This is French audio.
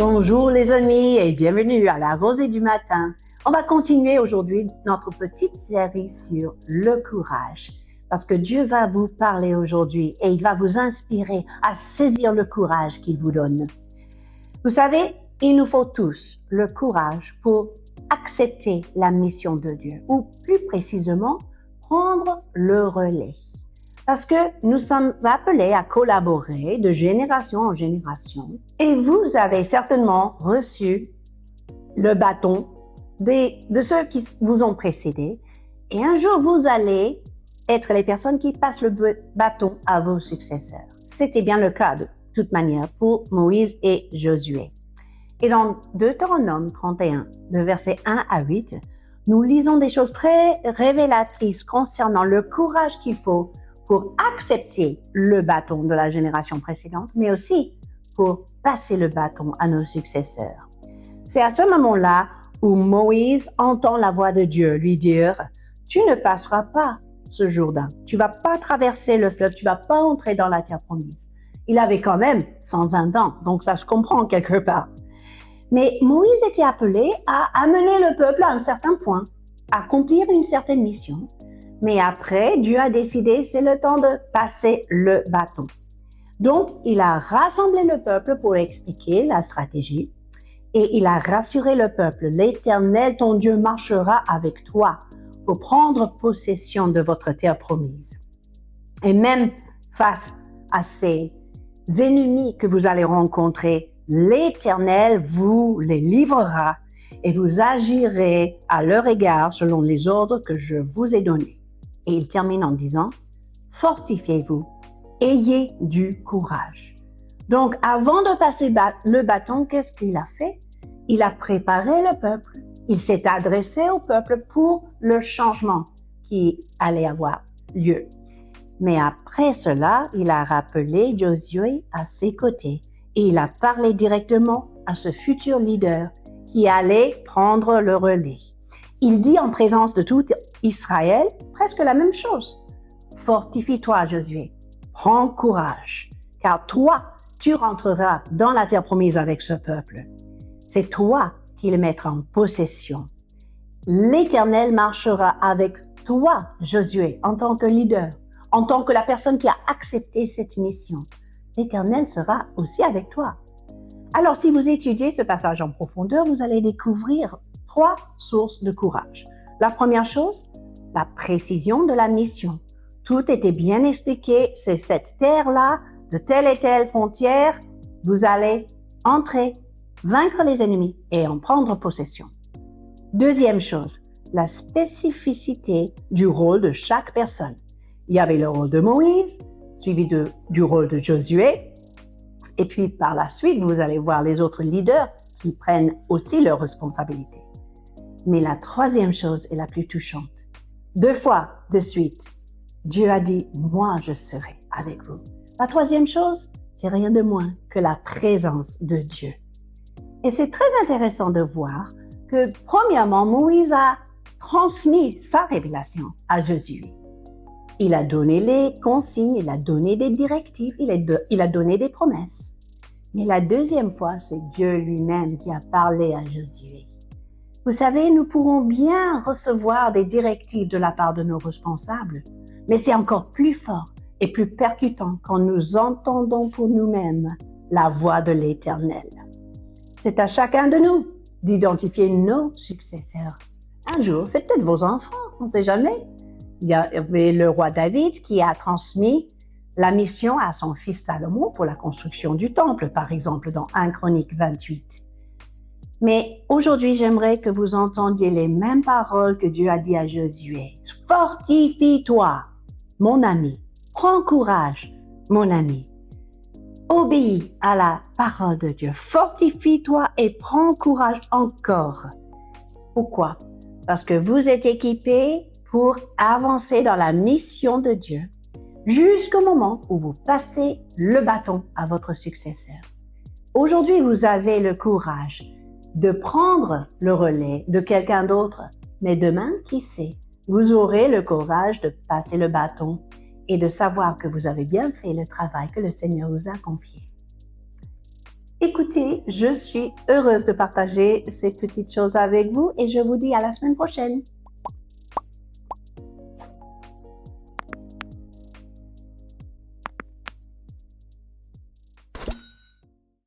Bonjour les amis et bienvenue à la Rosée du matin. On va continuer aujourd'hui notre petite série sur le courage parce que Dieu va vous parler aujourd'hui et il va vous inspirer à saisir le courage qu'il vous donne. Vous savez, il nous faut tous le courage pour accepter la mission de Dieu ou plus précisément prendre le relais. Parce que nous sommes appelés à collaborer de génération en génération et vous avez certainement reçu le bâton de ceux qui vous ont précédé et un jour vous allez être les personnes qui passent le bâton à vos successeurs. C'était bien le cas de toute manière pour Moïse et Josué. Et dans Deutéronome 31, de versets 1 à 8, nous lisons des choses très révélatrices concernant le courage qu'il faut pour accepter le bâton de la génération précédente, mais aussi pour passer le bâton à nos successeurs. C'est à ce moment-là où Moïse entend la voix de Dieu lui dire « Tu ne passeras pas ce Jourdain, tu vas pas traverser le fleuve, tu vas pas entrer dans la terre promise. » Il avait quand même 120 ans, donc ça se comprend quelque part. Mais Moïse était appelé à amener le peuple à un certain point, à accomplir une certaine mission. Mais après, Dieu a décidé, c'est le temps de passer le bâton. Donc, il a rassemblé le peuple pour expliquer la stratégie et il a rassuré le peuple. L'Éternel, ton Dieu, marchera avec toi pour prendre possession de votre terre promise. Et même face à ces ennemis que vous allez rencontrer, l'Éternel vous les livrera et vous agirez à leur égard selon les ordres que je vous ai donnés. Et il termine en disant, fortifiez-vous, ayez du courage. Donc, avant de passer le bâton, qu'est-ce qu'il a fait? Il a préparé le peuple. Il s'est adressé au peuple pour le changement qui allait avoir lieu. Mais après cela, il a rappelé Josué à ses côtés et il a parlé directement à ce futur leader qui allait prendre le relais. Il dit en présence de tout Israël presque la même chose. Fortifie-toi, Josué. Prends courage, car toi, tu rentreras dans la terre promise avec ce peuple. C'est toi qui le mettras en possession. L'Éternel marchera avec toi, Josué, en tant que leader, en tant que la personne qui a accepté cette mission. L'Éternel sera aussi avec toi. Alors, si vous étudiez ce passage en profondeur, vous allez découvrir 3 sources de courage. La première chose, la précision de la mission. Tout était bien expliqué, c'est cette terre-là, de telle et telle frontière, vous allez entrer, vaincre les ennemis et en prendre possession. Deuxième chose, la spécificité du rôle de chaque personne. Il y avait le rôle de Moïse, suivi du rôle de Josué, et puis par la suite, vous allez voir les autres leaders qui prennent aussi leurs responsabilités. Mais la troisième chose est la plus touchante. 2 fois de suite, Dieu a dit, moi je serai avec vous. La troisième chose, c'est rien de moins que la présence de Dieu. Et c'est très intéressant de voir que premièrement, Moïse a transmis sa révélation à Josué. Il a donné les consignes, il a donné des directives, il a donné des promesses. Mais la deuxième fois, c'est Dieu lui-même qui a parlé à Josué. Vous savez, nous pourrons bien recevoir des directives de la part de nos responsables, mais c'est encore plus fort et plus percutant quand nous entendons pour nous-mêmes la voix de l'Éternel. C'est à chacun de nous d'identifier nos successeurs. Un jour, c'est peut-être vos enfants, on ne sait jamais. Il y avait le roi David qui a transmis la mission à son fils Salomon pour la construction du temple, par exemple, dans 1 Chronique 28. Mais aujourd'hui, j'aimerais que vous entendiez les mêmes paroles que Dieu a dit à Josué. Fortifie-toi, mon ami. Prends courage, mon ami. Obéis à la parole de Dieu. Fortifie-toi et prends courage encore. Pourquoi? Parce que vous êtes équipés pour avancer dans la mission de Dieu jusqu'au moment où vous passez le bâton à votre successeur. Aujourd'hui, vous avez le courage de prendre le relais de quelqu'un d'autre. Mais demain, qui sait, vous aurez le courage de passer le bâton et de savoir que vous avez bien fait le travail que le Seigneur vous a confié. Écoutez, je suis heureuse de partager ces petites choses avec vous et je vous dis à la semaine prochaine.